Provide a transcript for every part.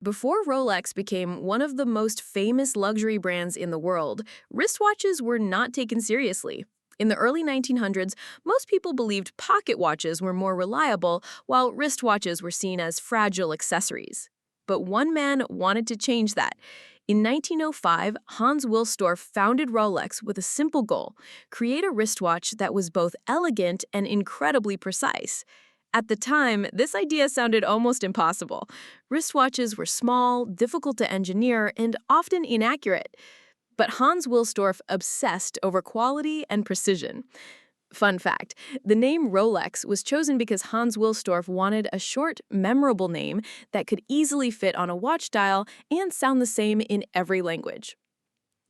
Before Rolex became one of the most famous luxury brands in the world, wristwatches were not taken seriously. In the early 1900s, most people believed pocket watches were more reliable, while wristwatches were seen as fragile accessories. But one man wanted to change that. In 1905, Hans Wilsdorf founded Rolex with a simple goal: create a wristwatch that was both elegant and incredibly precise. At the time, this idea sounded almost impossible. Wristwatches were small, difficult to engineer, and often inaccurate. But Hans Wilsdorf obsessed over quality and precision. Fun fact, the name Rolex was chosen because Hans Wilsdorf wanted a short, memorable name that could easily fit on a watch dial and sound the same in every language.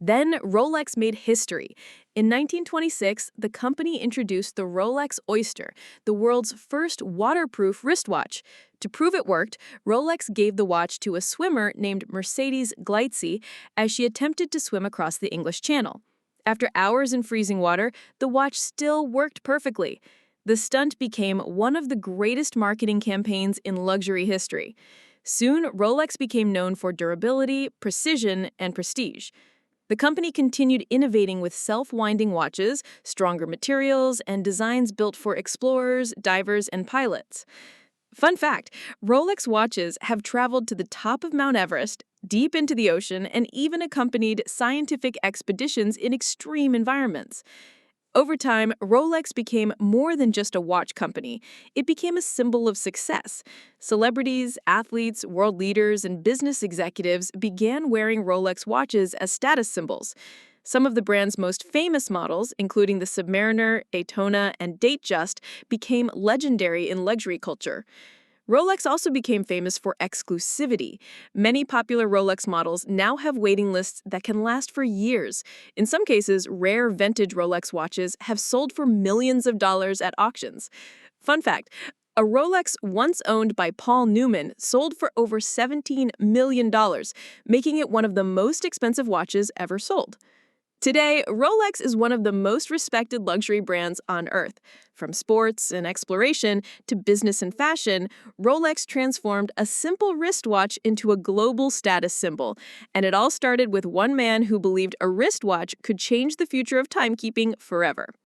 Then Rolex made history. In 1926, the company introduced the Rolex Oyster, the world's first waterproof wristwatch. To prove it worked, Rolex gave the watch to a swimmer named Mercedes Gleitze as she attempted to swim across the English Channel. After hours in freezing water, the watch still worked perfectly. The stunt became one of the greatest marketing campaigns in luxury history. Soon, Rolex became known for durability, precision, and prestige. The company continued innovating with self-winding watches, stronger materials, and designs built for explorers, divers, and pilots. Fun fact, Rolex watches have traveled to the top of Mount Everest, deep into the ocean, and even accompanied scientific expeditions in extreme environments. Over time, Rolex became more than just a watch company. It became a symbol of success. Celebrities, athletes, world leaders, and business executives began wearing Rolex watches as status symbols. Some of the brand's most famous models, including the Submariner, Daytona, and Datejust, became legendary in luxury culture. Rolex also became famous for exclusivity. Many popular Rolex models now have waiting lists that can last for years. In some cases, rare vintage Rolex watches have sold for millions of dollars at auctions. Fun fact, a Rolex once owned by Paul Newman sold for over $17 million, making it one of the most expensive watches ever sold. Today, Rolex is one of the most respected luxury brands on Earth. From sports and exploration to business and fashion, Rolex transformed a simple wristwatch into a global status symbol. And it all started with one man who believed a wristwatch could change the future of timekeeping forever.